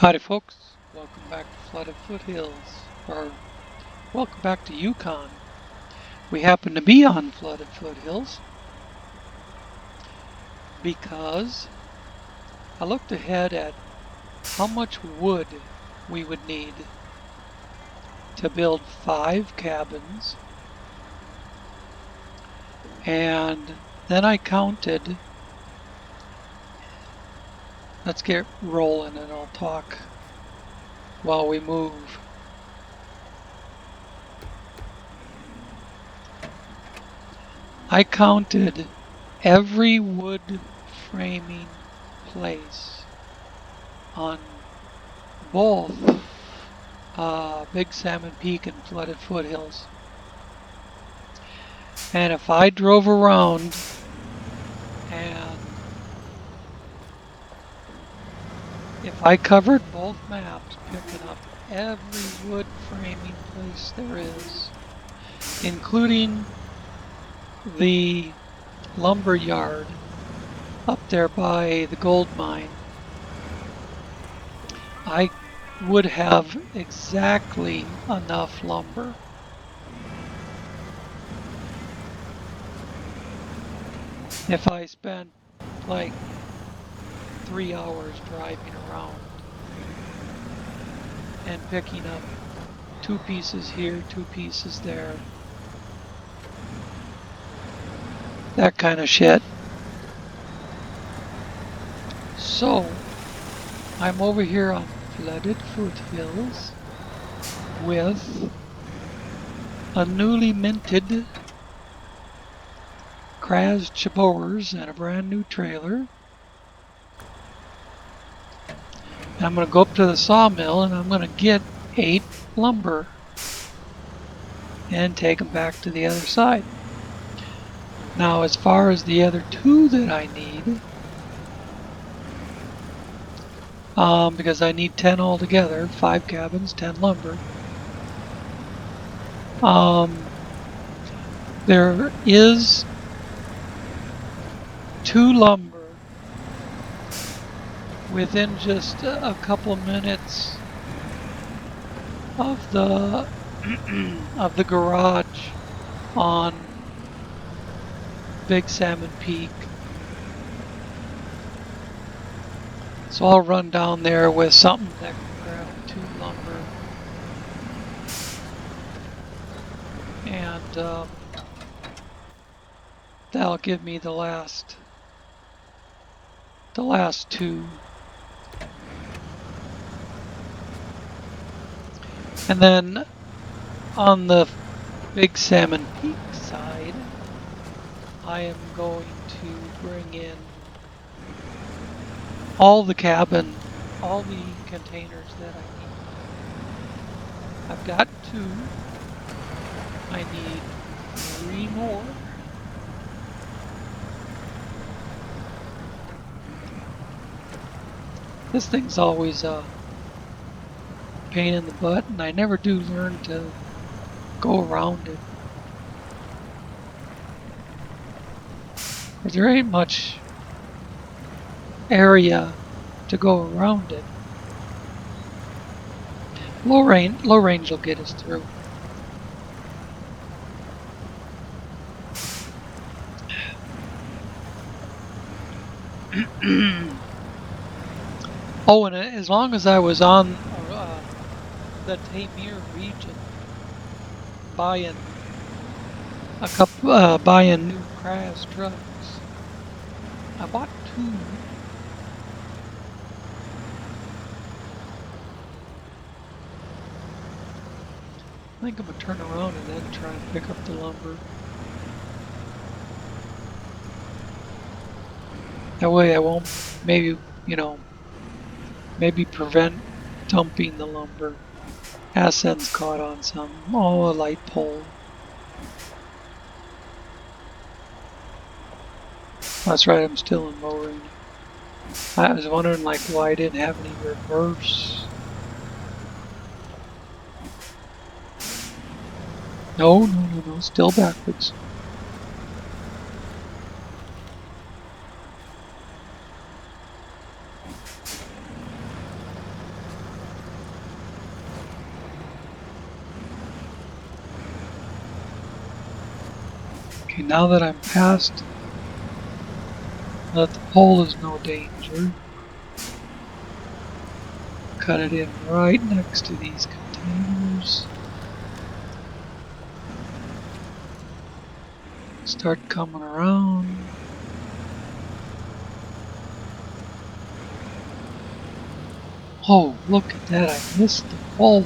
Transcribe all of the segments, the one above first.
Howdy folks, welcome back to Flooded Foothills, or welcome back to Yukon. We happen to be on Flooded Foothills because I looked ahead at how much wood we would need to build 5 cabins, and then I counted. Let's get rolling and I'll talk while we move. I counted every wood framing place on both Big Salmon Peak and Flooded Foothills. And if I drove around and if I covered both maps, picking up every wood framing place there is, including the lumber yard up there by the gold mine, I would have exactly enough lumber. If I spent like 3 hours driving around and picking up 2 pieces here, 2 pieces there, that kind of shit. So I'm over here on Flooded Foothills with a newly minted Kraz Chipowers and a brand new trailer. And I'm going to go up to the sawmill and I'm going to get 8 lumber and take them back to the other side. Now, as far as the other 2 that I need, because I need 10 altogether, 5 cabins, 10 lumber. There is 2 lumber within just a couple minutes of the of the garage on Big Salmon Peak. So I'll run down there with something that can grab 2 lumber. And that'll give me the last 2. And then on the Big Salmon Peak side, I am going to bring in all the containers that I need. I've got 2. I need 3 more. This thing's always a pain in the butt, and I never do learn to go around it. There ain't much area to go around it. Low range will get us through. Oh, and as long as I was on the Tamir region, buying new Kraz trucks, I bought 2. I think I'm gonna turn around and then try and pick up the lumber. That way I won't, maybe prevent dumping the lumber. Hassan's caught on some. Oh, a light pole. That's right, I'm still in low range. I was wondering like why I didn't have any reverse. No, still backwards. Okay, now that I'm past that the pole is no danger, cut it in right next to these containers. Start coming around. Oh, look at that, I missed the pole.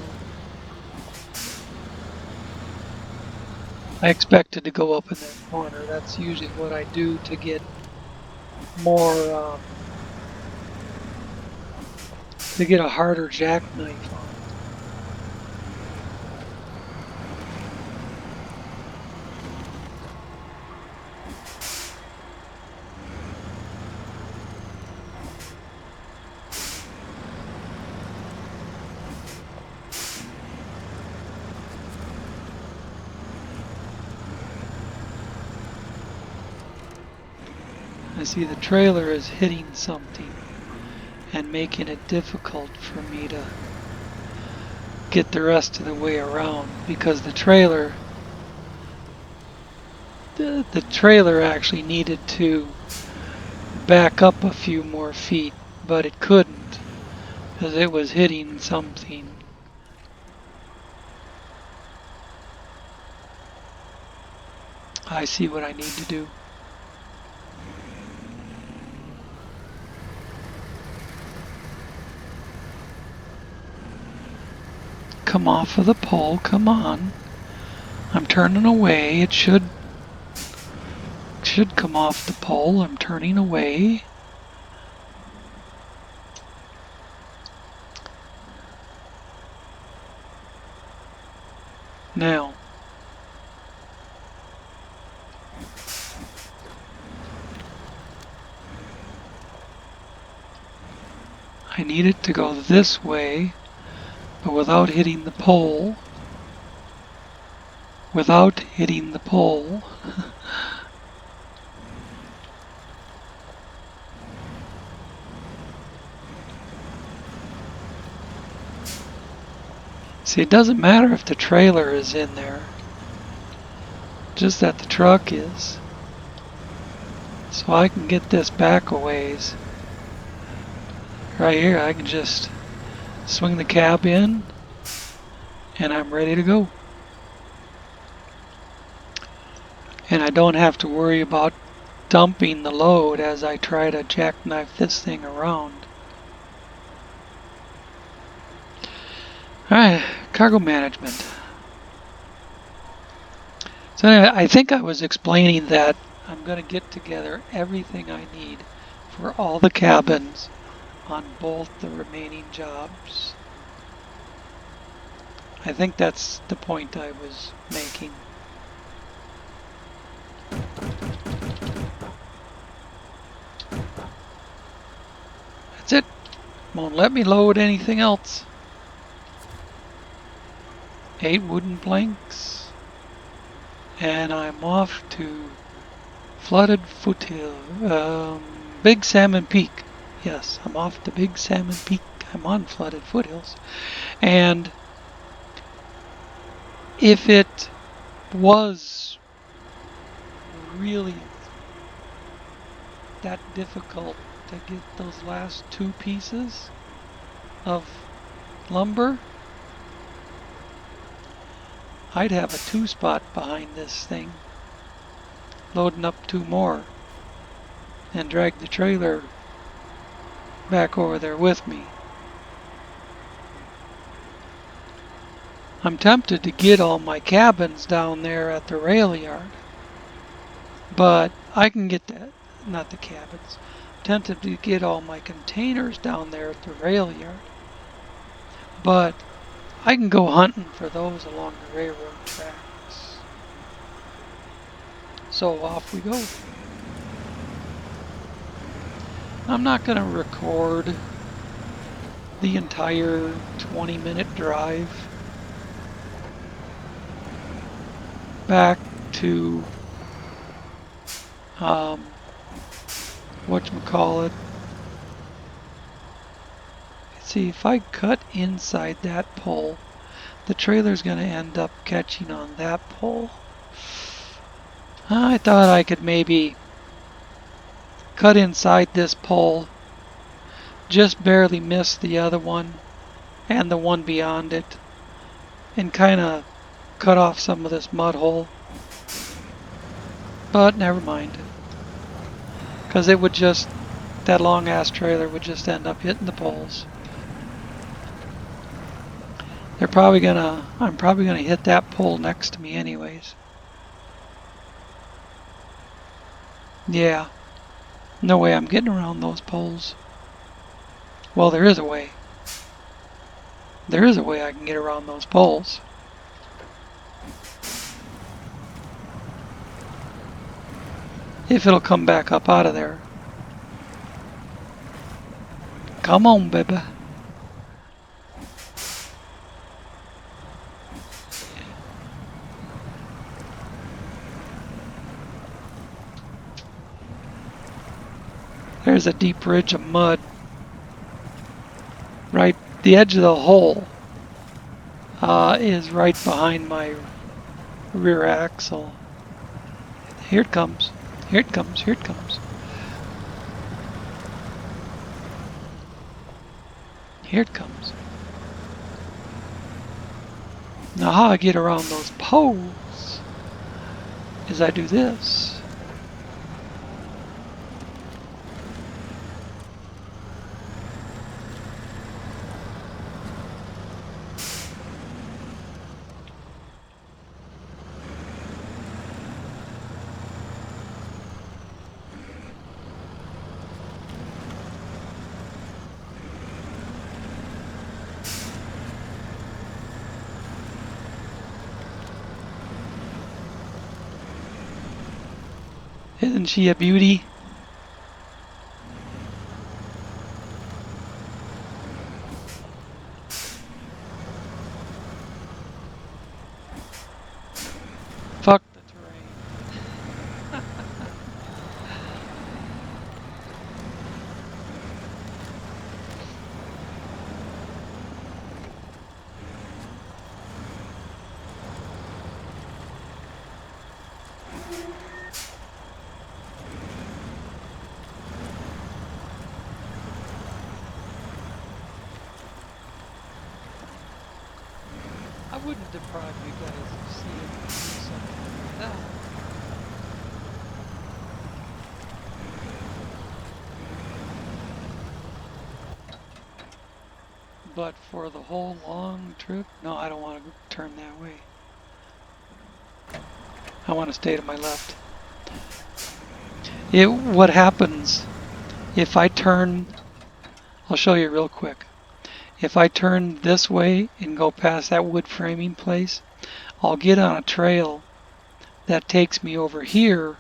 I expected to go up in that corner. That's usually what I do to get more, to get a harder jackknife on. I see the trailer is hitting something and making it difficult for me to get the rest of the way around because the trailer actually needed to back up a few more feet, but it couldn't because it was hitting something. I see what I need to do. Come off of the pole, come on. I'm turning away. It should come off the pole. I'm turning away. Now, I need it to go this way, but without hitting the pole. Without hitting the pole. See, it doesn't matter if the trailer is in there, just that the truck is. So I can get this back a ways. Right here, I can just swing the cab in, and I'm ready to go. And I don't have to worry about dumping the load as I try to jackknife this thing around. Alright, cargo management. So anyway, I think I was explaining that I'm going to get together everything I need for all the cabins on both the remaining jobs. I think that's the point I was making. That's it. Won't let me load anything else. 8 wooden planks. And I'm off to Flooded Foothill. Big Salmon Peak. Yes, I'm off to Big Salmon Peak. I'm on Flooded Foothills. And if it was really that difficult to get those last 2 pieces of lumber, I'd have a 2-spot behind this thing, loading up 2 more, and drag the trailer back over there with me. I'm tempted to get all my cabins down there at the rail yard, but I can get that, not the cabins. I'm tempted to get all my containers down there at the rail yard, but I can go hunting for those along the railroad tracks. So off we go. I'm not going to record the entire 20-minute drive back to whatchamacallit. See, if I cut inside that pole, the trailer's going to end up catching on that pole. I thought I could maybe cut inside this pole, just barely miss the other one and the one beyond it, and kind of cut off some of this mud hole. But never mind, because it would just, that long ass trailer would just end up hitting the poles. I'm probably gonna hit that pole next to me anyways. Yeah, no way I'm getting around those poles. Well, there is a way. There is a way I can get around those poles. If it'll come back up out of there. Come on, baby. There's a deep ridge of mud. Right, the edge of the hole is right behind my rear axle. Here it comes. Here it comes. Here it comes. Here it comes. Now how I get around those poles is I do this. Isn't she a beauty? Fuck the terrain. I wouldn't deprive you guys of seeing something like that. But for the whole long trip, no, I don't want to turn that way. I want to stay to my left. What happens if I turn, I'll show you real quick. If I turn this way and go past that wood framing place, I'll get on a trail that takes me over here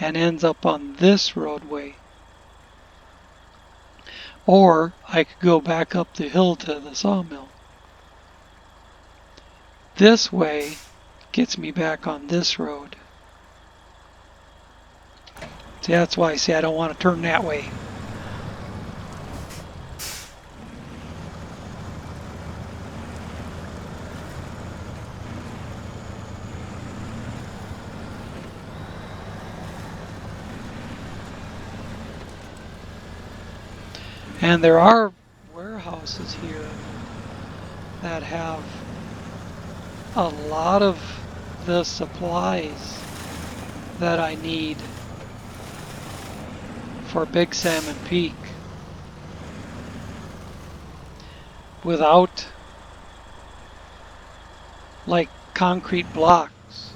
and ends up on this roadway. Or I could go back up the hill to the sawmill. This way gets me back on this road. See, that's why I say I don't want to turn that way. And there are warehouses here that have a lot of the supplies that I need for Big Salmon Peak without, like, concrete blocks,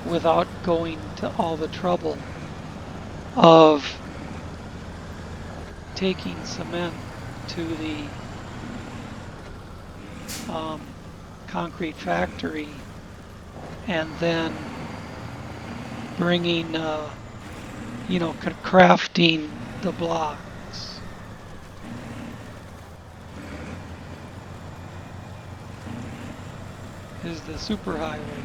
without going to all the trouble of taking cement to the concrete factory and then bringing, crafting the blocks. Is the superhighway.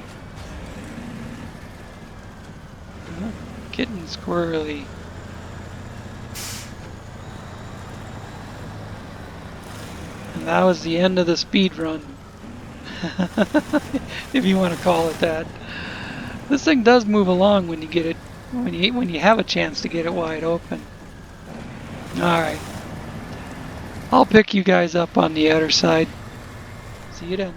Getting squirrely. And that was the end of the speed run. If you want to call it that. This thing does move along when you get it, when you have a chance to get it wide open. Alright. I'll pick you guys up on the other side. See you then.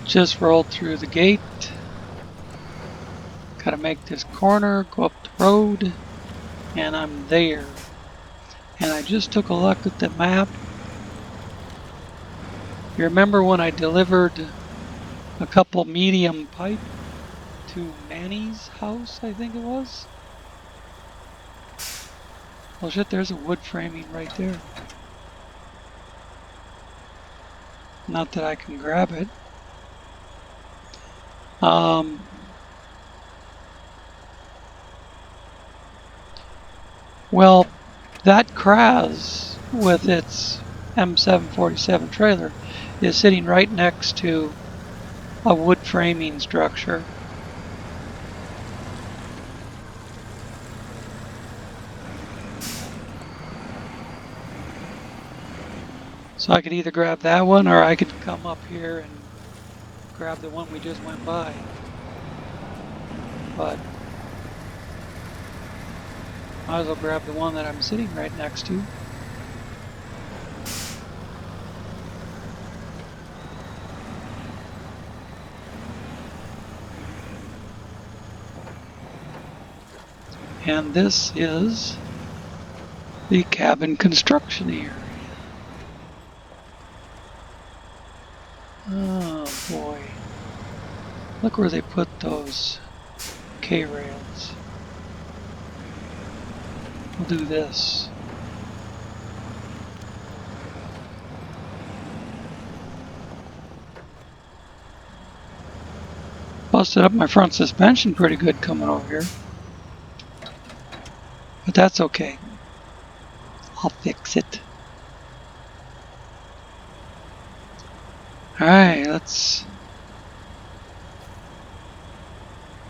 Just rolled through the gate. Gotta make this corner, go up the road, and I'm there. And I just took a look at the map. You remember when I delivered a couple medium pipe to Manny's house, I think it was? Well shit, there's a wood framing right there. Not that I can grab it. Well, that Kraz with its M747 trailer is sitting right next to a wood framing structure. So I could either grab that one or I could come up here and grab the one we just went by. But might as well grab the one that I'm sitting right next to. And this is the cabin construction area. Oh boy. Look where they put those K-rails. We'll do this. Busted up my front suspension pretty good coming over here. But that's okay. I'll fix it. Alright, let's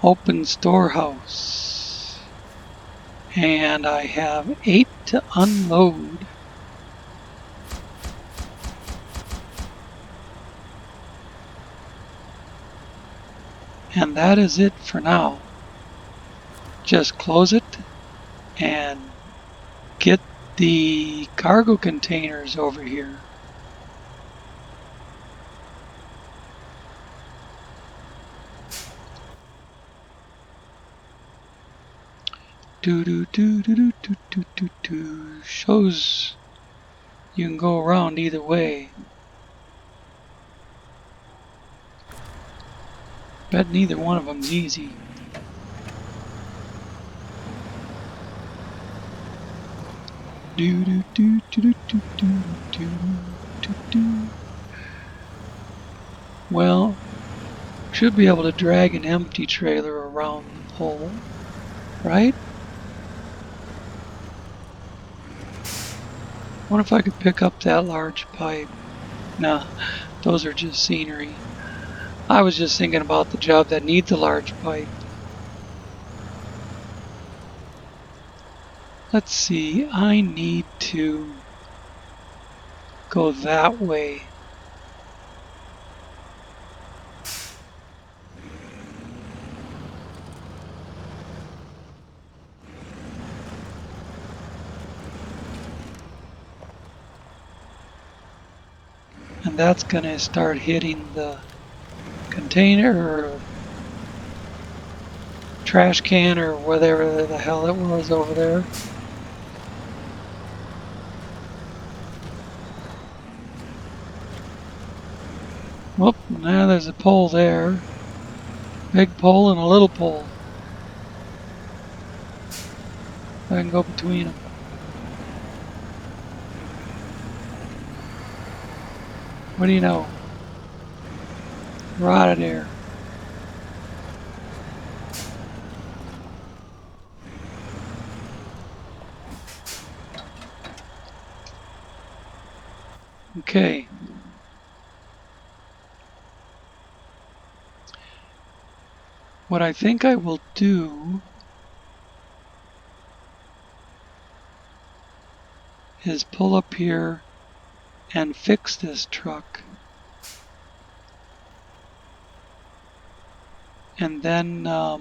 open storehouse. And I have 8 to unload. And that is it for now. Just close it and get the cargo containers over here. Shows you can go around either way. Bet neither one of them's easy. Well, should be able to drag an empty trailer around the pole, right? What if I could pick up that large pipe? Nah, those are just scenery. I was just thinking about the job that needs a large pipe. Let's see, I need to go that way. And that's gonna start hitting the container or trash can or whatever the hell it was over there. Whoop, now there's a pole there. Big pole and a little pole. I can go between them. What do you know? We're out of there. Okay. What I think I will do is pull up here and fix this truck. and then I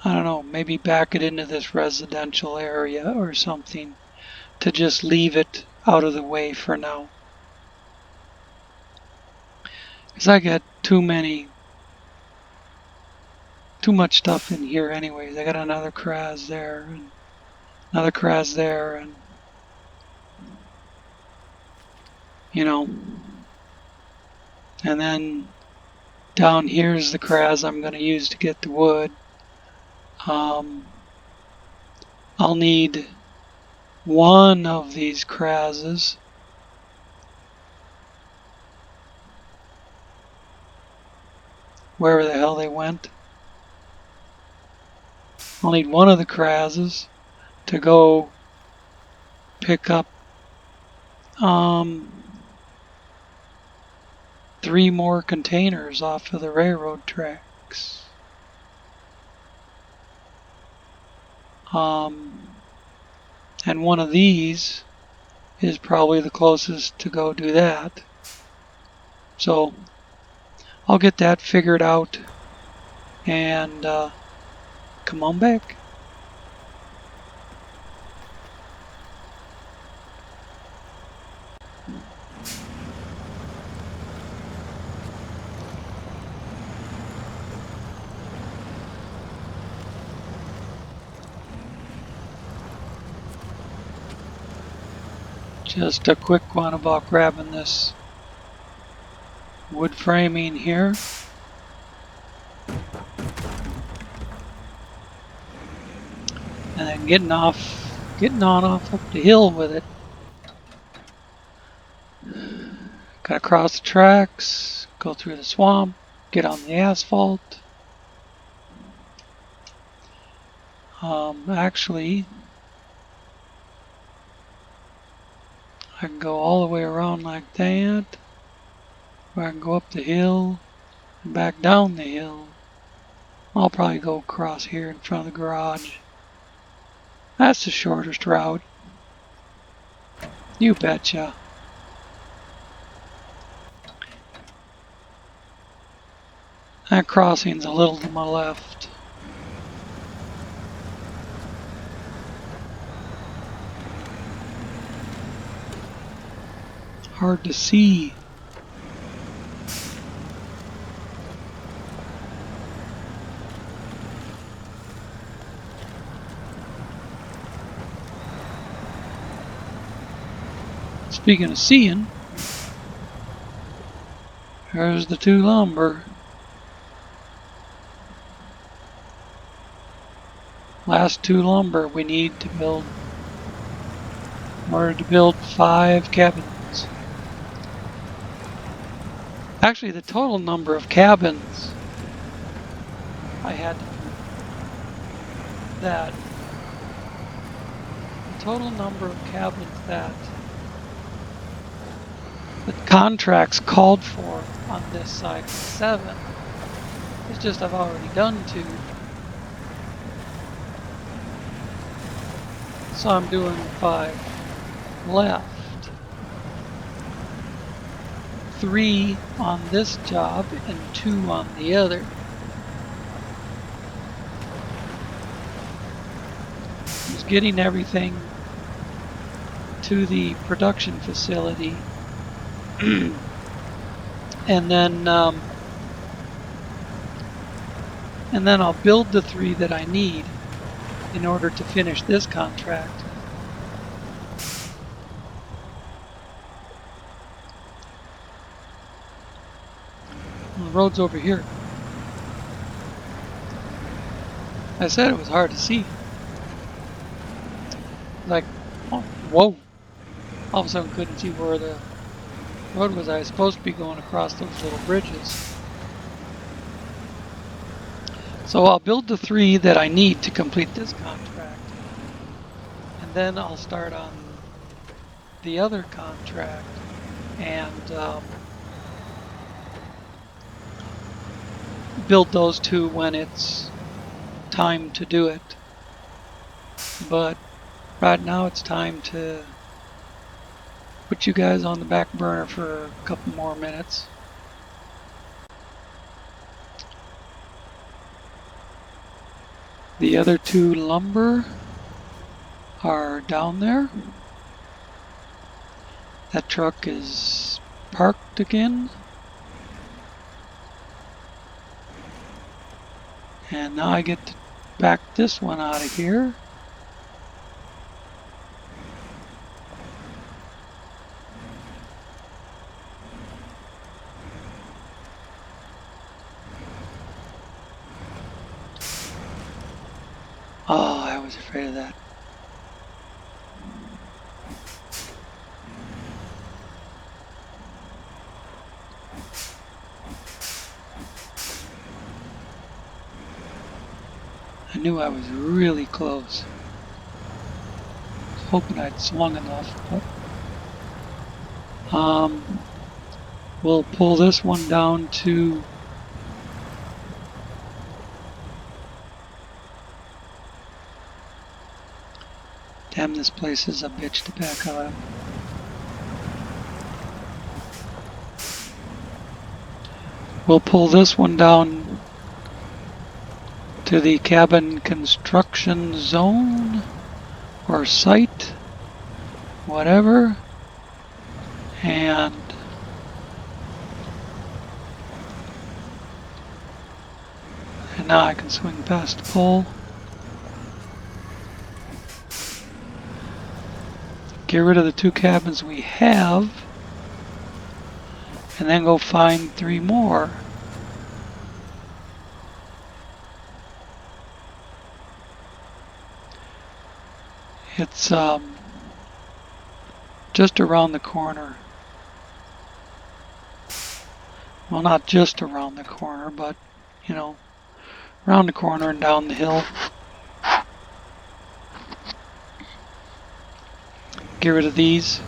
don't know, maybe back it into this residential area or something to just leave it out of the way for now. Because I got too much stuff in here anyways. I got another Kraz there and another Kraz there, and you know, and then down here's the Kraz I'm going to use to get the wood. I'll need one of these Krazes. Wherever the hell they went. I'll need one of the Krazes to go pick up 3 more containers off of the railroad tracks. And one of these is probably the closest to go do that. So I'll get that figured out and come on back. Just a quick one about grabbing this wood framing here. And then getting on off up the hill with it. Gotta cross the tracks, go through the swamp, get on the asphalt. Actually, I can go all the way around like that, or I can go up the hill and back down the hill. I'll probably go across here in front of the garage. That's the shortest route. You betcha. That crossing's a little to my left. Hard to see. Speaking of seeing, there's the 2 lumber. Last 2 lumber we need to build in order to build 5 cabins. Actually, the total number of cabins I had that the total number of cabins that the contracts called for on this side was 7. It's just I've already done 2. So I'm doing 5 left. 3 on this job and 2 on the other. Just getting everything to the production facility. and then I'll build the 3 that I need in order to finish this contract. Well, the road's over here. I said it was hard to see. Like, oh, whoa. All of a sudden couldn't see where the road was. I was supposed to be going across those little bridges. So I'll build the 3 that I need to complete this contract. And then I'll start on the other contract and build those 2 when it's time to do it. But right now it's time to put you guys on the back burner for a couple more minutes. The other two lumber are down there. That truck is parked again. And now I get to back this one out of here. Oh, I was afraid of that. I knew I was really close. I was hoping I'd swung enough, but we'll pull this one down to damn, this place is a bitch to back out of. We'll pull this one down to the cabin construction zone or site, whatever, and now I can swing past the pole. Get rid of the two cabins we have, and then go find 3 more. It's just around the corner. Well, not just around the corner, but, you know, around the corner and down the hill. Get rid of these.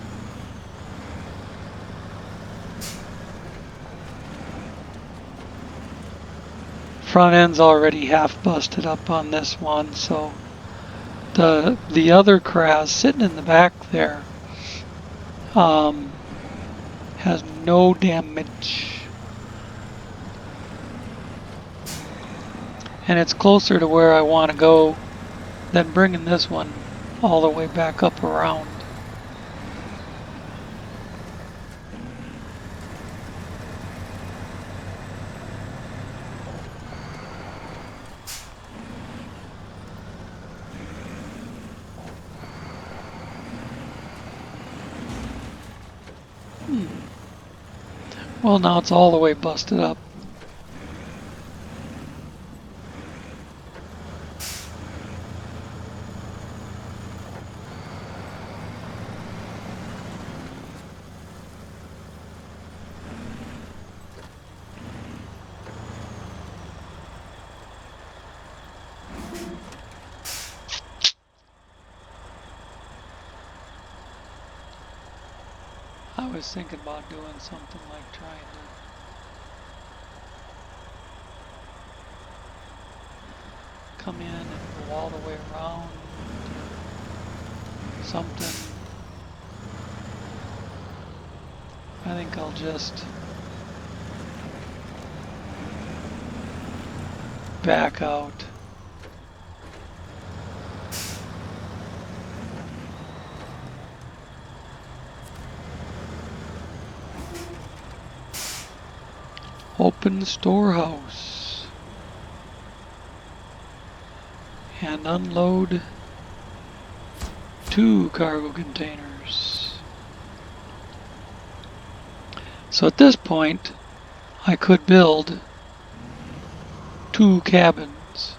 Front end's already half busted up on this one, so the other Kraz sitting in the back there has no damage. And it's closer to where I want to go than bringing this one all the way back up around. Well, now it's all the way busted up. I was thinking about doing something like trying to come in and go all the way around something. I think I'll just back out. Open storehouse and unload 2 cargo containers. So at this point I could build 2 cabins,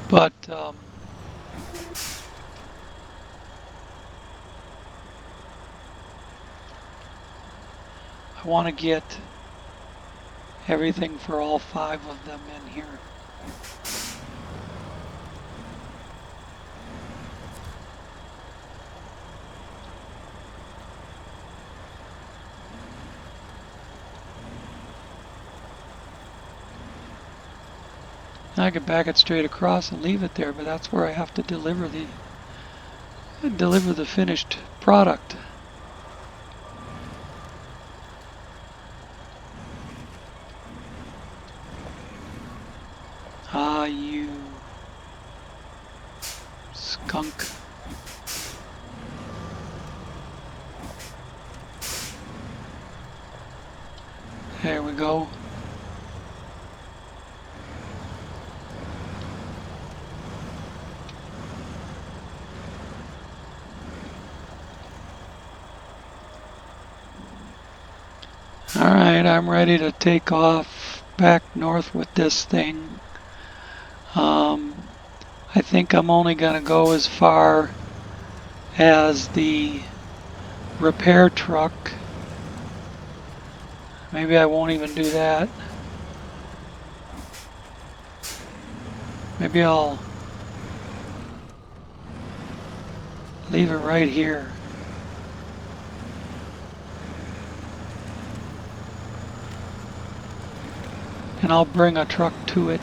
but I want to get everything for all 5 of them in here. I could back it straight across and leave it there, but that's where I have to deliver the finished product. You skunk. There we go. Alright, I'm ready to take off back north with this thing. I think I'm only going to go as far as the repair truck. Maybe I won't even do that. Maybe I'll leave it right here. And I'll bring a truck to it.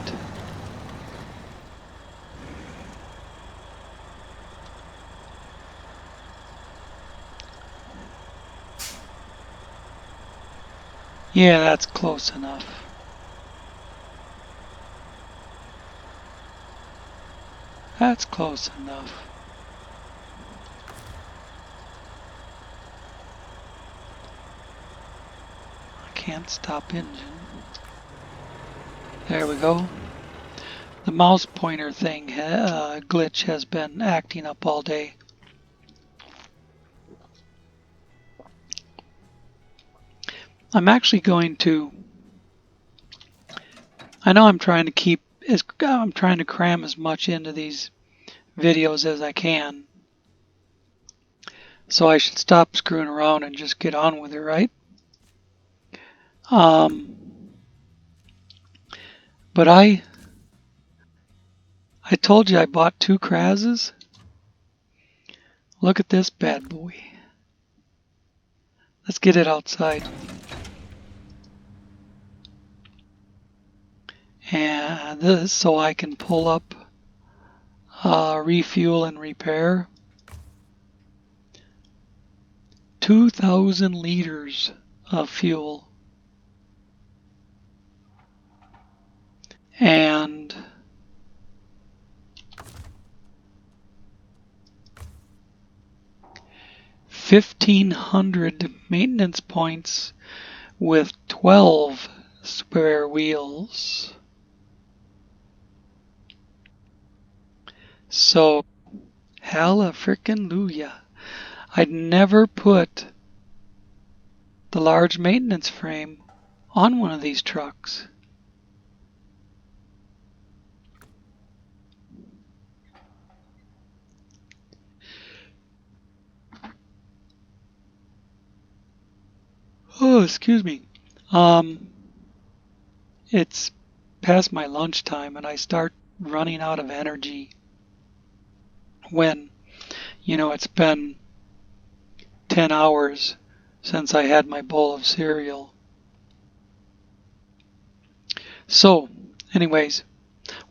Yeah, that's close enough. That's close enough. I can't stop engine. There we go. The mouse pointer thing glitch has been acting up all day. I'm actually going to. I know I'm trying to cram as much into these videos as I can. So I should stop screwing around and just get on with it, right? But I told you I bought 2 Krazes. Look at this bad boy. Let's get it outside. And this so I can pull up, refuel and repair. 2,000 liters of fuel. And $1,500 maintenance points with 12 spare wheels. So, halla frickin' Luya. I'd never put the large maintenance frame on one of these trucks. Oh, excuse me. It's past my lunchtime and I start running out of energy when, it's been 10 hours since I had my bowl of cereal. So, anyways,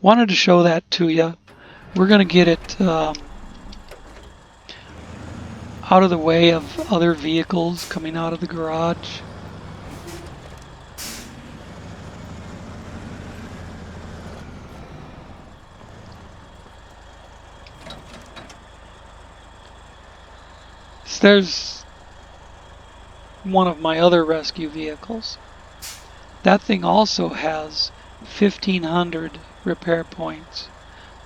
wanted to show that to you. We're going to get it out of the way of other vehicles coming out of the garage. So there's one of my other rescue vehicles. That thing also has 1,500 repair points,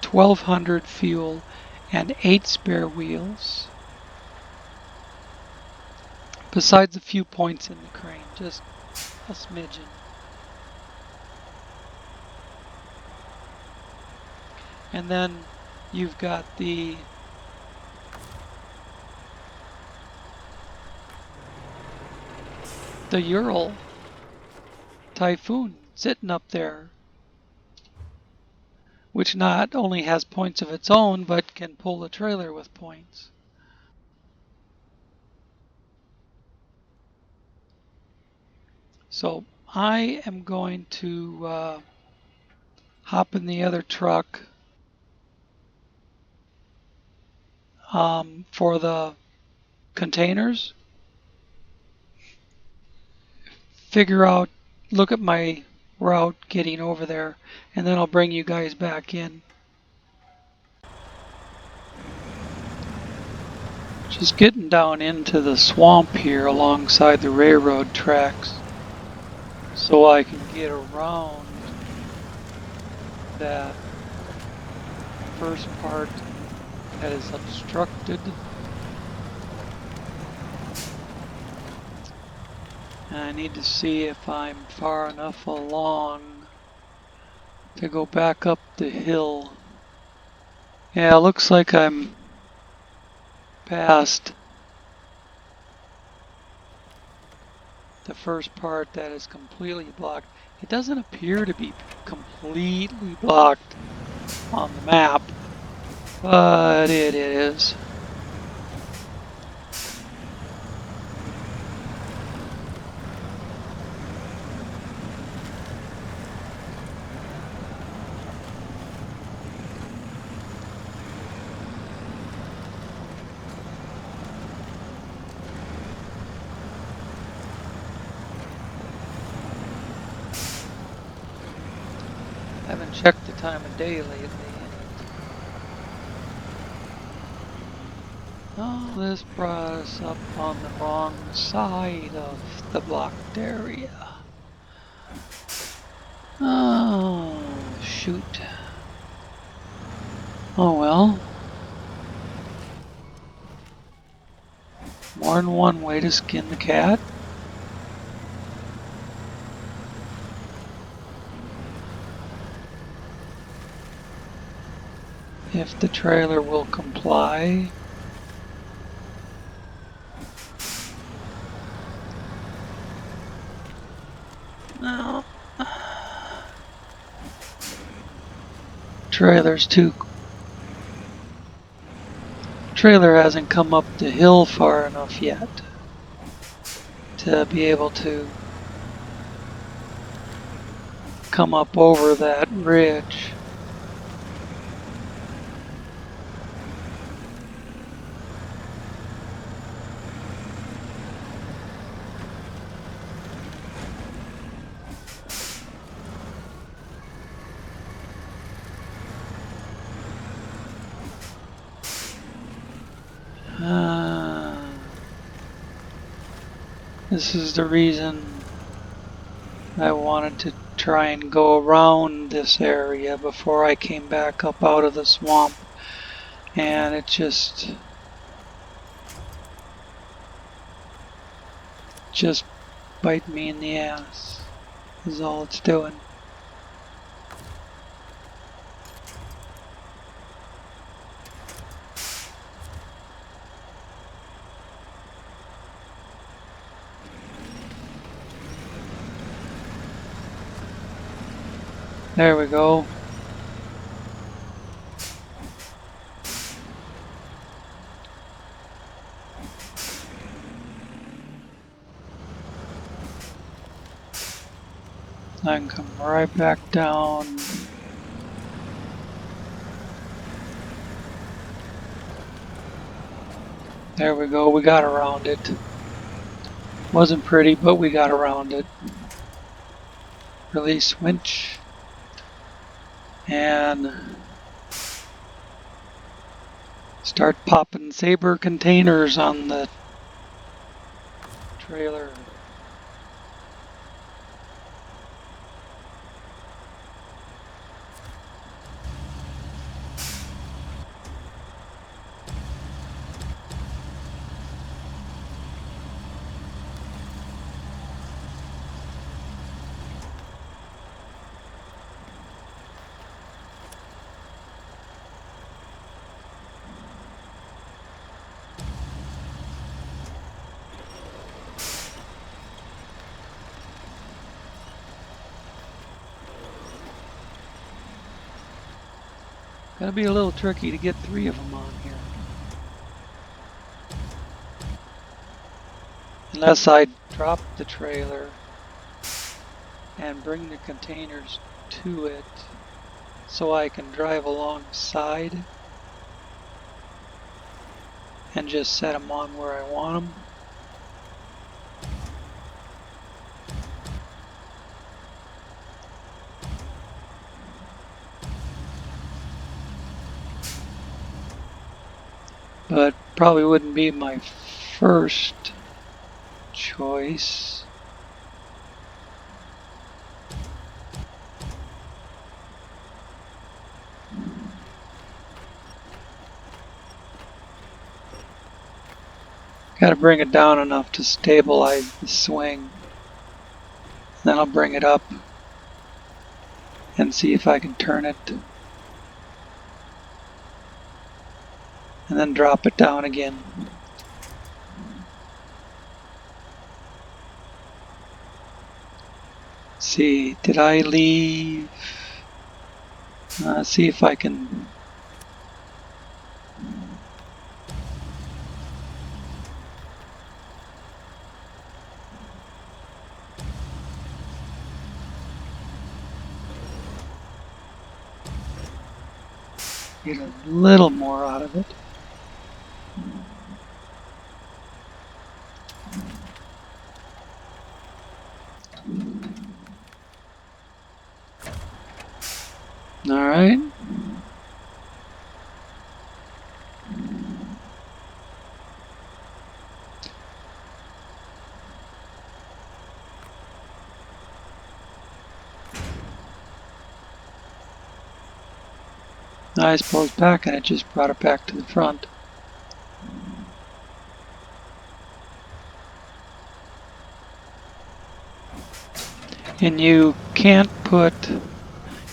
1,200 fuel, and 8 spare wheels. Besides a few points in the crane, just a smidgen. And then you've got the Ural Typhoon sitting up there, which not only has points of its own, but can pull a trailer with points. So I am going to hop in the other truck for the containers, figure out, look at my route getting over there, and then I'll bring you guys back in. Just getting down into the swamp here alongside the railroad tracks so I can get around that first part that is obstructed. And I need to see if I'm far enough along to go back up the hill. Yeah, it looks like I'm past the first part that is completely blocked. It doesn't appear to be completely blocked on the map, but it is. I haven't checked the time of day lately. Oh, this brought us up on the wrong side of the blocked area. Oh, shoot. Oh well. More than one way to skin the cat. If the trailer will comply. No. Trailer hasn't come up the hill far enough yet to be able to come up over that ridge. This is the reason I wanted to try and go around this area before I came back up out of the swamp, and it just bite me in the ass is all it's doing. There we go. I can come right back down. There we go, we got around it. Wasn't pretty, but we got around it. Release winch. And start popping Saber containers on the trailer. Gonna be a little tricky to get 3 of them on here. Unless I drop the trailer and bring the containers to it so I can drive alongside and just set them on where I want them. but probably wouldn't be my first choice. Got to bring it down enough to stabilize the swing. Then I'll bring it up and see if I can turn it. And then drop it down again. See, did I leave? See if I can. Get a little more out of it. All right. I suppose packing it just brought it back to the front. And you can't put, you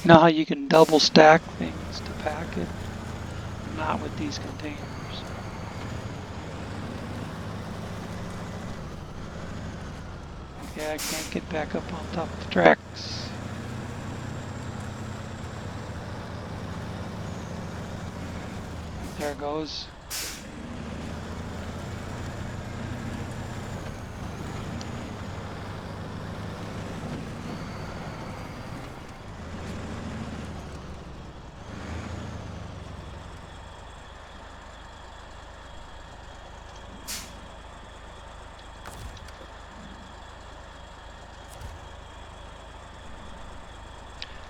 know how you can double stack things to pack it? Not with these containers. Yeah, I can't get back up on top of the tracks. There it goes.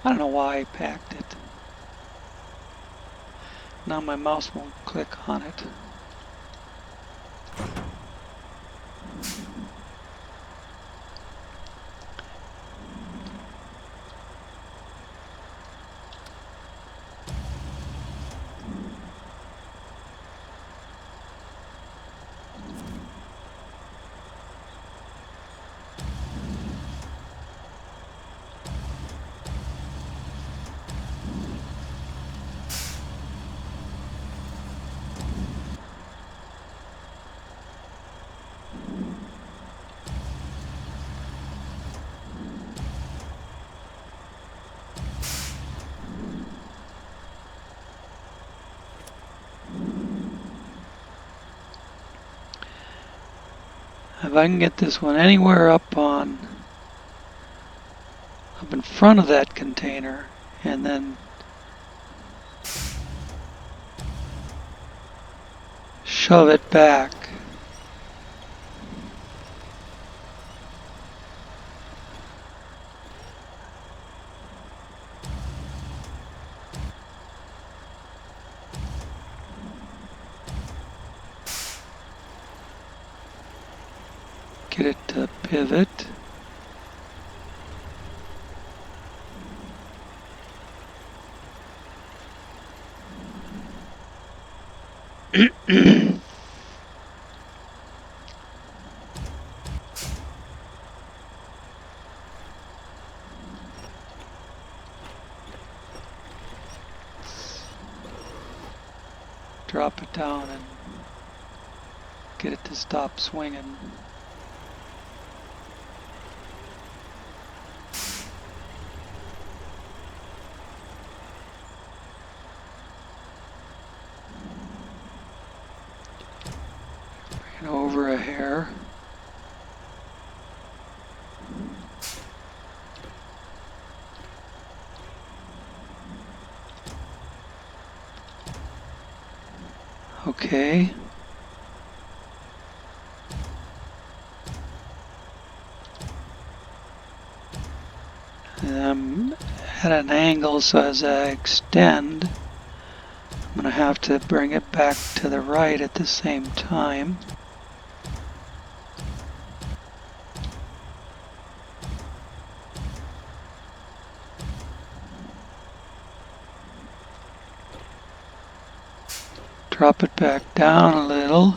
I don't know why I packed it. Now my mouse won't click on it. If I can get this one anywhere up in front of that container and then shove it back. Get it to pivot. Drop it down and get it to stop swinging. Bring it over a hair. Okay. And I'm at an angle, so as I extend, I'm going to have to bring it back to the right at the same time. Drop it back down a little.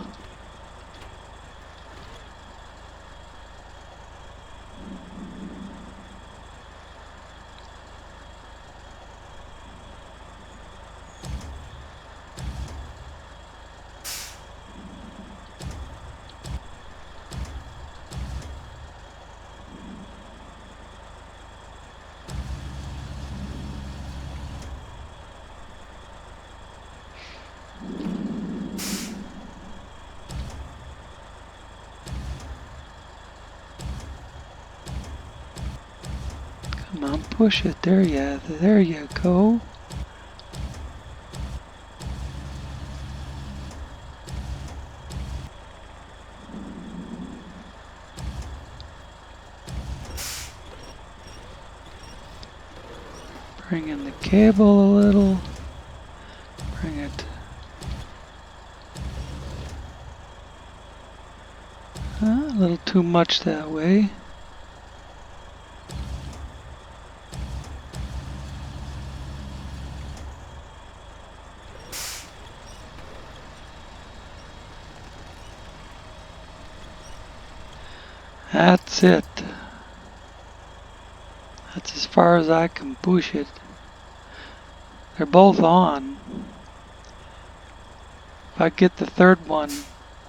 Come on, push it. There you go. Bring in the cable a little. Bring it. A little too much that way. That's it. That's as far as I can push it. They're both on. If I get the third one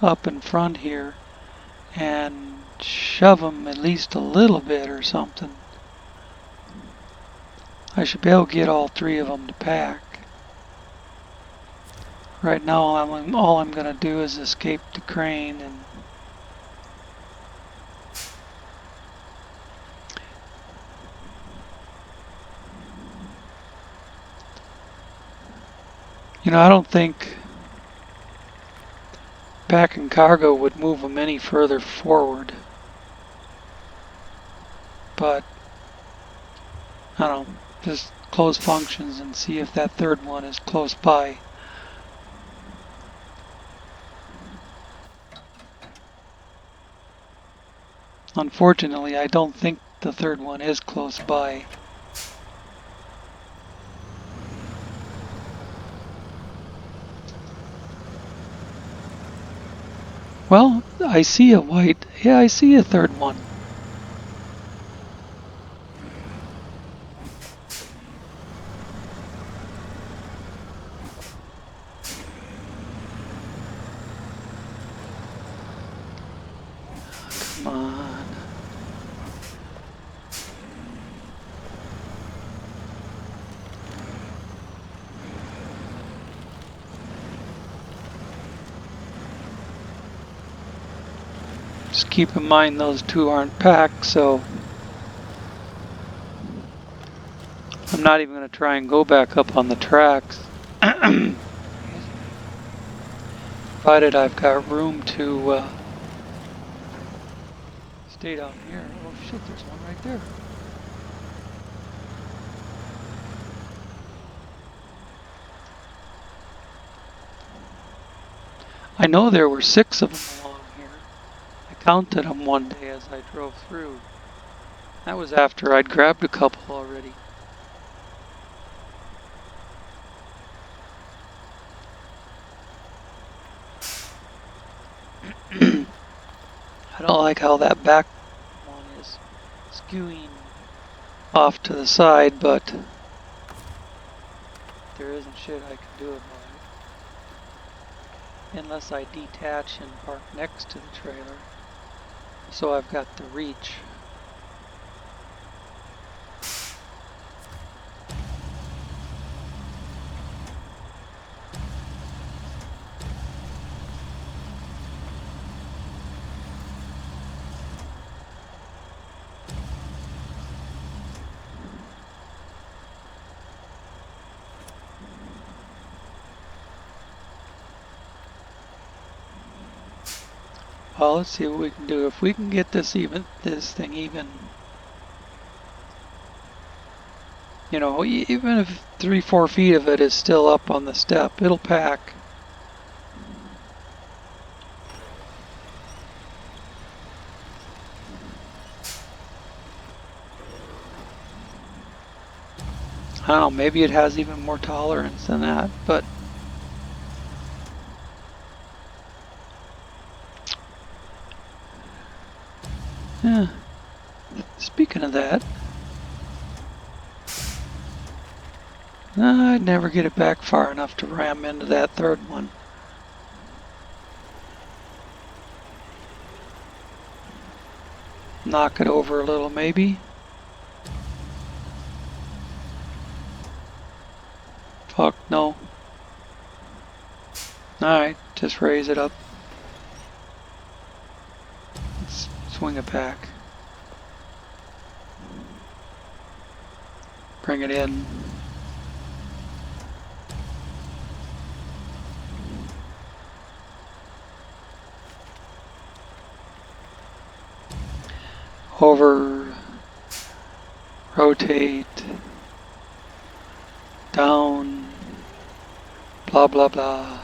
up in front here and shove them at least a little bit or something, I should be able to get all three of them to pack. Right now, all I'm going to do is escape the crane and I don't think packing cargo would move them any further forward. But, I don't know, just close functions and see if that third one is close by. Unfortunately, I don't think the third one is close by. Well, I see a white. Yeah, I see a third one. Come on. Just keep in mind those two aren't packed, so I'm not even going to try and go back up on the tracks. Provided I've got room to stay down here. Oh shit, there's one right there. I know there were 6 of them along here. I counted them one day as I drove through. That was after I'd grabbed a couple already. I don't like how that back one is skewing off to the side, but there isn't shit I can do about it. Unless I detach and park next to the trailer, so I've got the reach. Well, let's see what we can do. If we can get this thing even. You know, even if 3-4 feet of it is still up on the step, it'll pack. I don't know, maybe it has even more tolerance than that, but yeah. Speaking of that, I'd never get it back far enough to ram into that third one. Knock it over a little, maybe. Fuck, no. Alright, just raise it up. Let's swing it back. Bring it in. Over. Rotate. Down. Blah, blah, blah.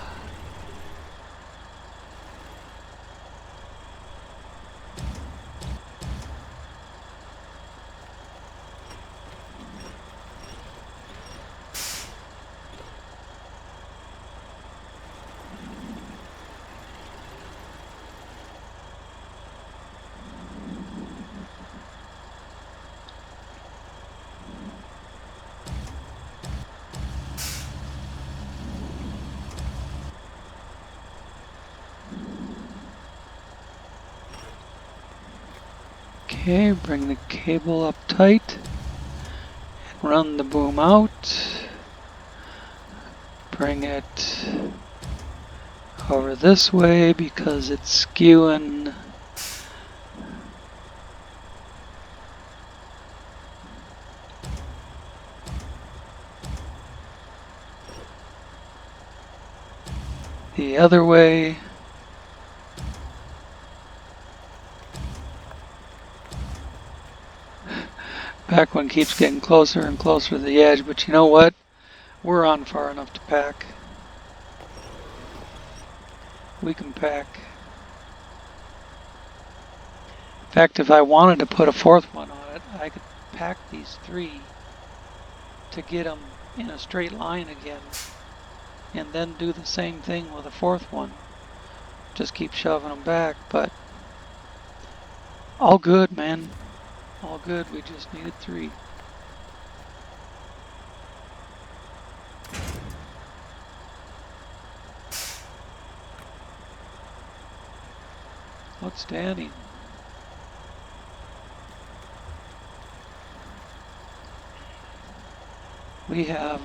Okay, bring the cable up tight and run the boom out. Bring it over this way because it's skewing. The other way. Back one keeps getting closer and closer to the edge, but you know what? We're on far enough to pack. We can pack. In fact, if I wanted to put a fourth one on it, I could pack these three to get them in a straight line again, and then do the same thing with a fourth one. Just keep shoving them back, but all good, man. All good, we just needed 3. Outstanding. We have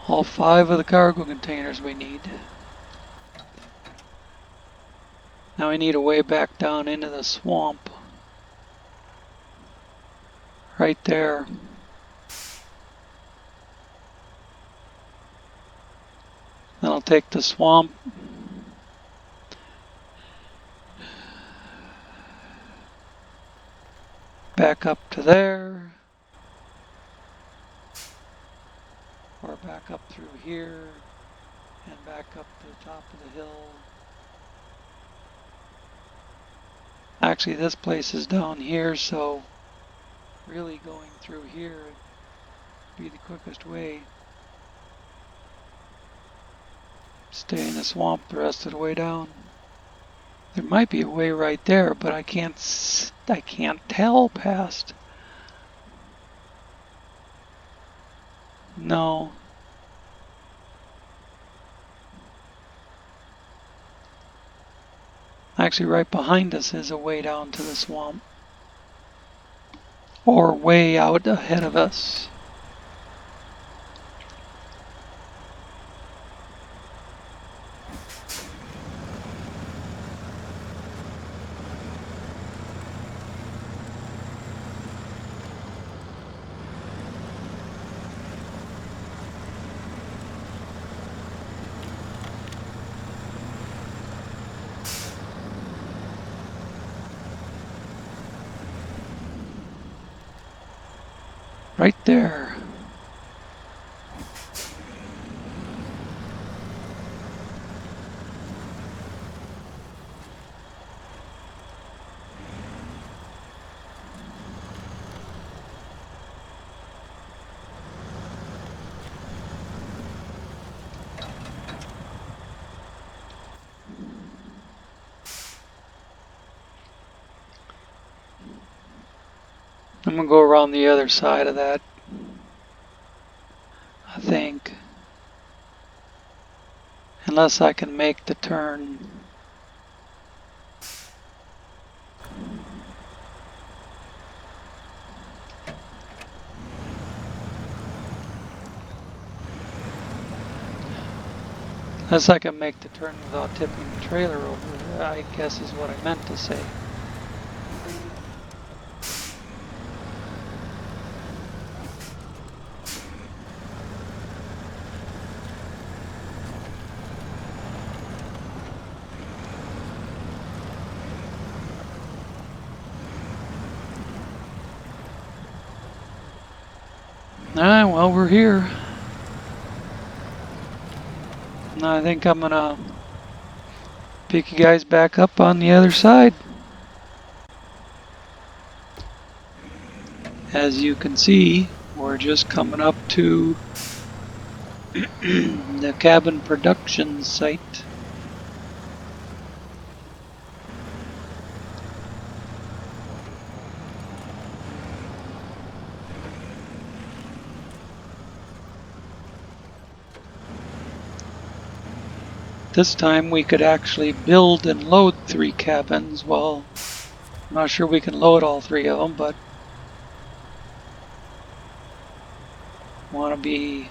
all 5 of the cargo containers we need. Now we need a way back down into the swamp. Right there. Then I'll take the swamp. Back up to there. Or back up through here. And back up to the top of the hill. Actually, this place is down here, so really going through here would be the quickest way. Stay in the swamp the rest of the way down. There might be a way right there, but I can't tell past. No. Actually, right behind us is a way down to the swamp. Or way out ahead of us. Right there. I'm gonna go around the other side of that, I think. Unless I can make the turn. Unless I can make the turn without tipping the trailer over, I guess is what I meant to say. Alright, well, we're here. I think I'm gonna pick you guys back up on the other side. As you can see, we're just coming up to the cabin production site. This time we could actually build and load 3 cabins. Well, I'm not sure we can load all 3 of them, but want to be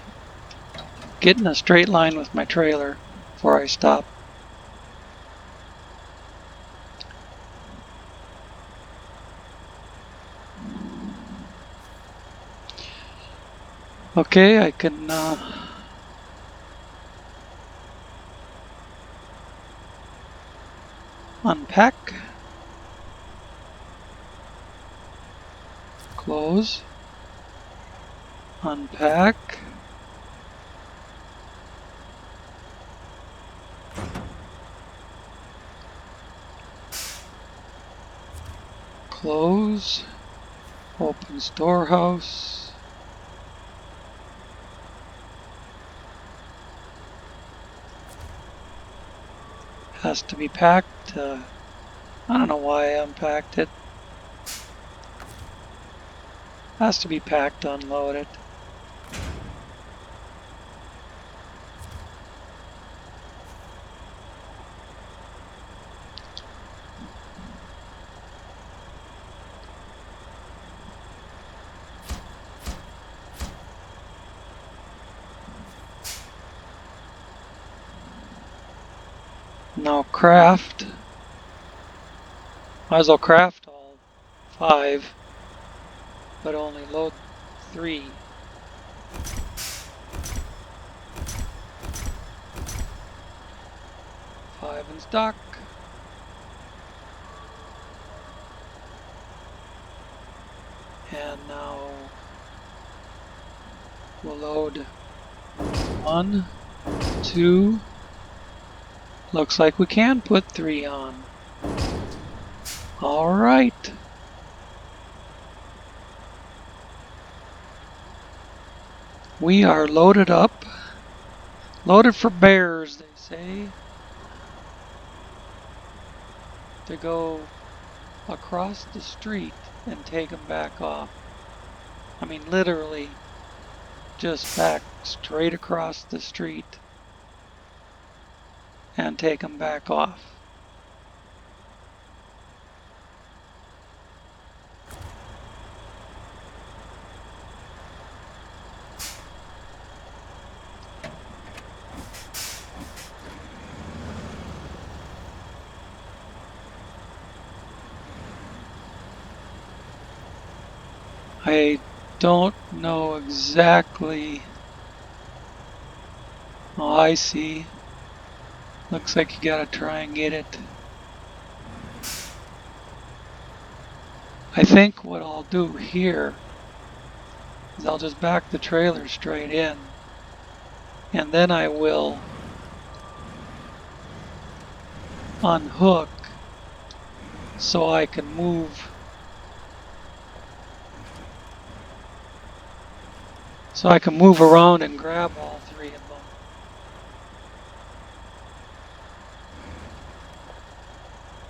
getting a straight line with my trailer before I stop. Okay, I can unpack, close, unpack, close, open storehouse, has to be packed. I don't know why I unpacked it. Has to be packed, unloaded. Now craft. Might as well craft all 5, but only load 3. Five in stock. And now we'll load 1, 2. Looks like we can put 3 on. All right. We are loaded up. Loaded for bears, they say. To go across the street and take them back off. I mean, literally, just back straight across the street and take them back off. I don't know exactly. Oh, I see. Looks like you gotta try and get it. I think what I'll do here is I'll just back the trailer straight in, and then I will unhook so I can move around and grab all three of them.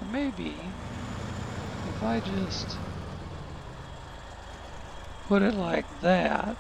Or maybe if I just put it like that,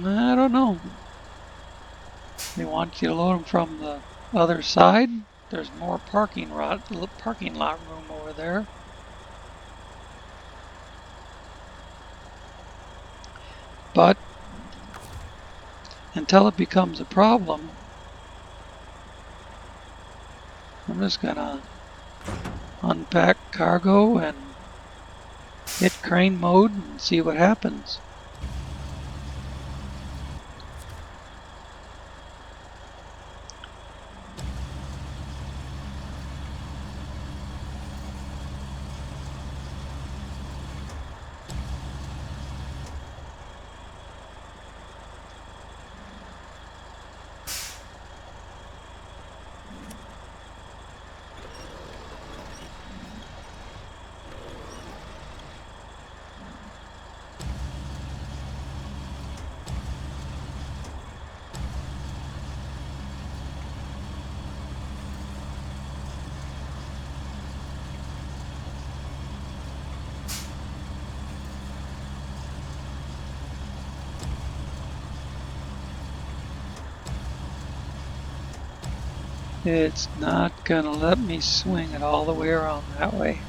I don't know. They want you to load them from the other side. There's more parking lot room over there. But until it becomes a problem, I'm just gonna unpack cargo and hit crane mode and see what happens. It's not gonna let me swing it all the way around that way.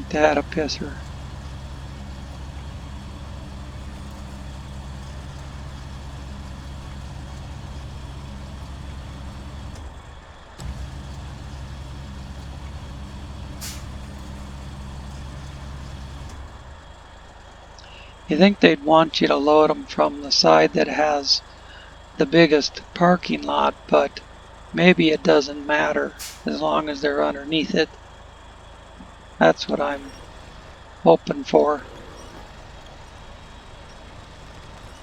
That a pisser. You think they'd want you to load them from the side that has the biggest parking lot, but maybe it doesn't matter as long as they're underneath it. That's what I'm hoping for.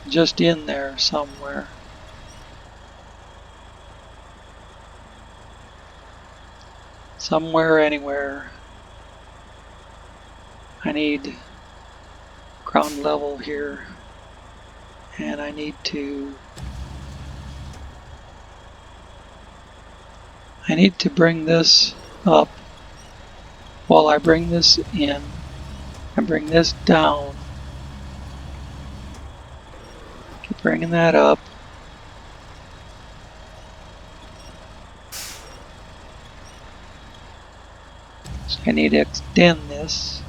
Just in there somewhere. Somewhere, anywhere. I need ground level here, and I need to bring this up while I bring this in and bring this down. Keep bringing that up. So I need to extend this.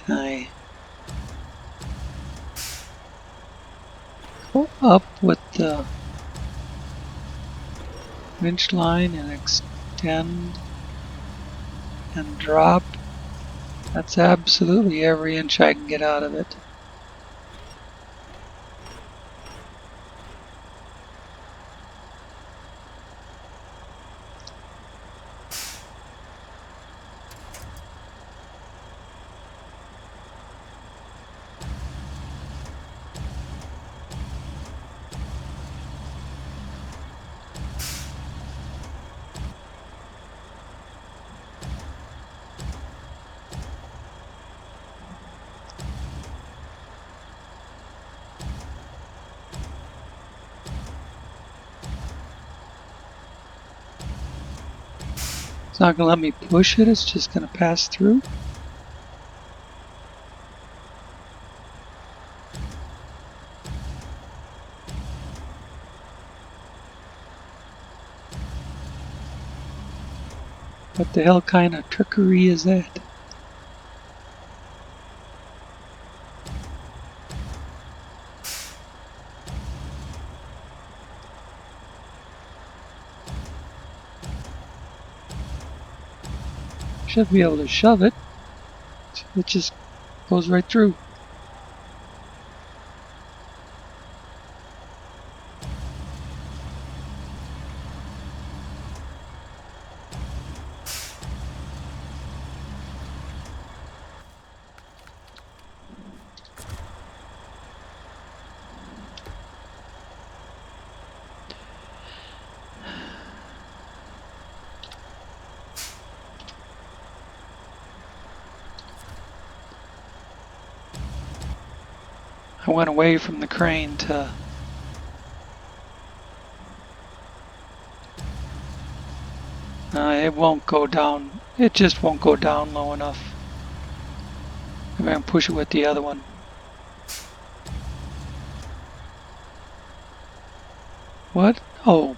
Can I go up with the winch line and extend and drop? That's absolutely every inch I can get out of it. It's not going to let me push it, it's just going to pass through. What the hell kind of trickery is that? Should be able to shove it. It just goes right through. I went away from the crane to it won't go down. It just won't go down low enough. I'm going to push it with the other one. What? Oh.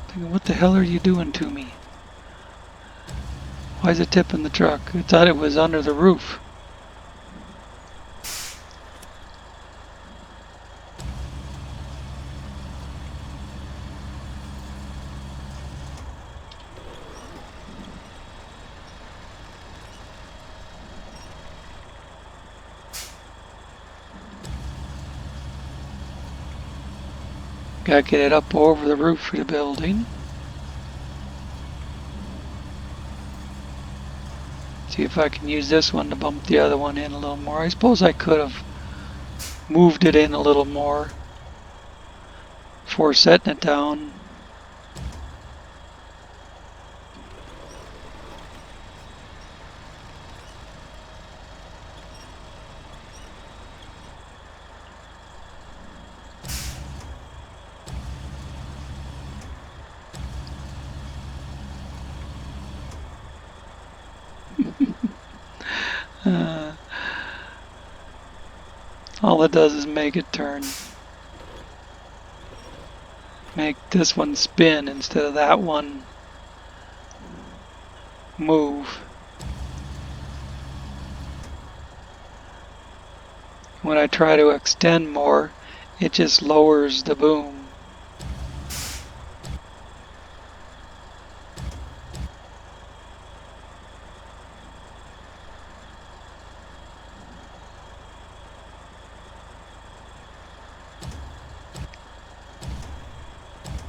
Thinking, what the hell are you doing to me? Why is it tipping the truck? I thought it was under the roof. Gotta get it up over the roof of the building. See if I can use this one to bump the other one in a little more. I suppose I could have moved it in a little more before setting it down. All it does is make it turn. Make this one spin instead of that one move. When I try to extend more, it just lowers the boom.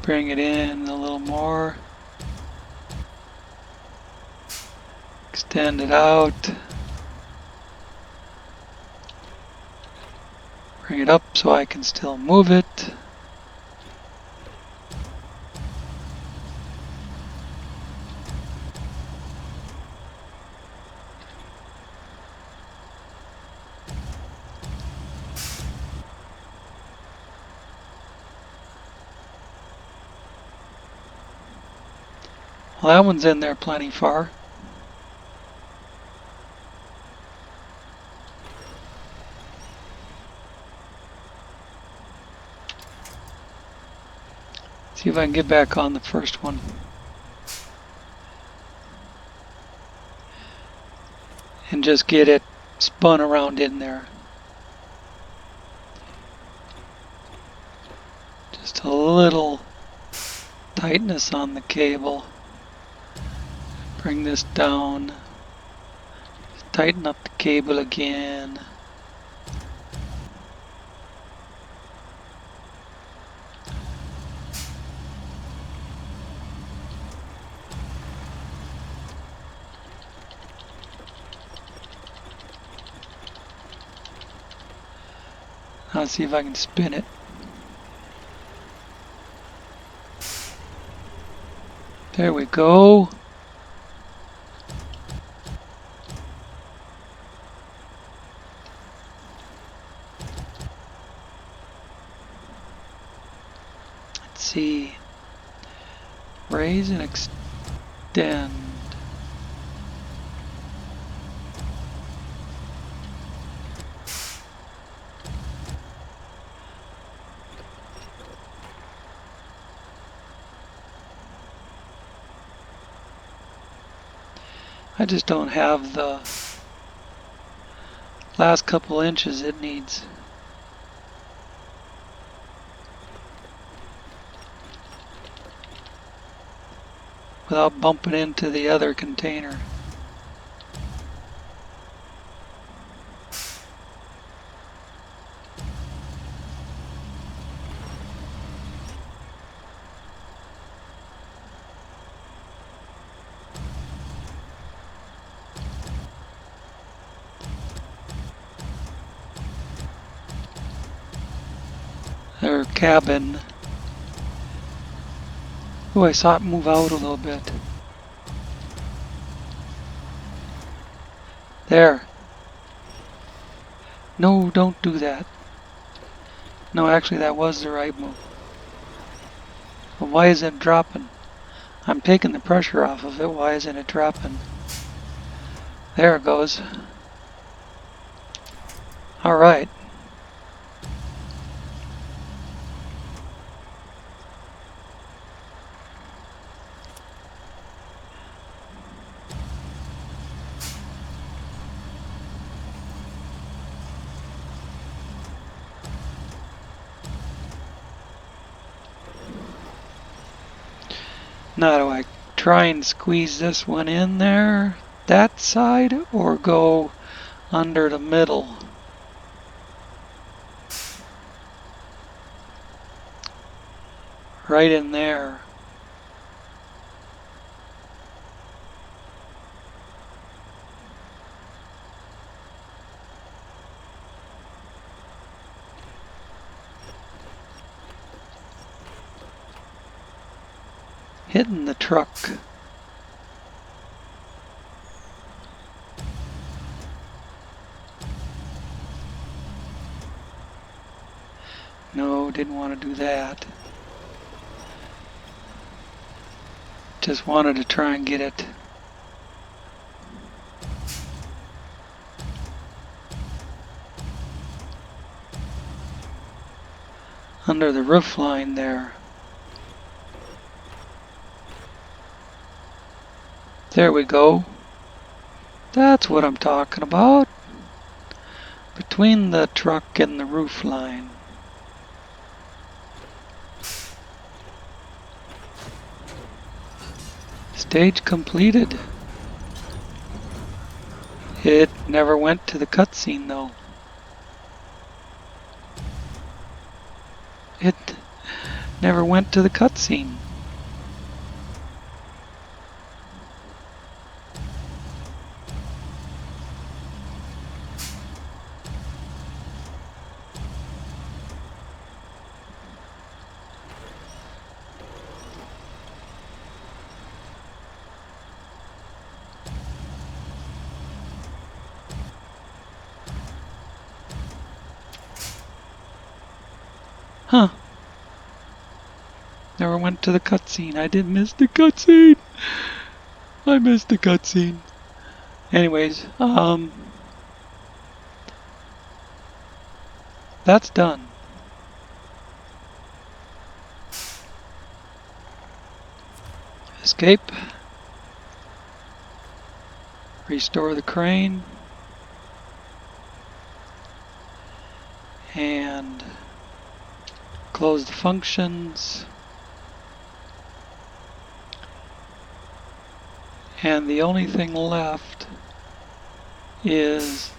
Bring it in a little more. Extend it out. Bring it up so I can still move it. Well, that one's in there plenty far. See if I can get back on the first one. And just get it spun around in there. Just a little tightness on the cable. Bring this down. Tighten up the cable again. Now see if I can spin it. There we go. Let's see. end. I just don't have the last couple inches it needs. Without bumping into the other container. Their cabin. Oh, I saw it move out a little bit. There. No, don't do that. No, actually that was the right move. But why is it dropping? I'm taking the pressure off of it. Why isn't it dropping? There it goes. All right. Now do I try and squeeze this one in there, that side, or go under the middle? Right in there. Hitting the truck. No, didn't want to do that. Just wanted to try and get it under the roof line there. There we go. That's what I'm talking about. Between the truck and the roof line. Stage completed. It never went to the cutscene though. It never went to the cutscene. Huh. Never went to the cutscene. I did miss the cutscene. I missed the cutscene. Anyways, that's done. Escape. Restore the crane. And close the functions. And the only thing left is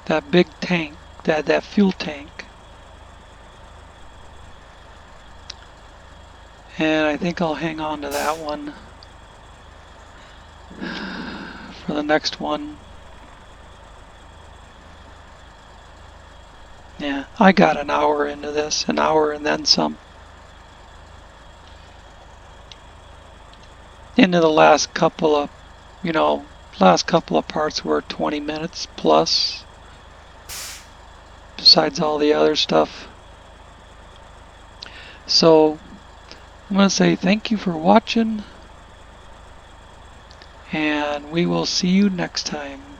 that big tank, that fuel tank. And I think I'll hang on to that one for the next one. Yeah, I got an hour into this, an hour and then some. Into the last couple of, last couple of parts were 20 minutes plus, besides all the other stuff. So I'm going to say thank you for watching, and we will see you next time.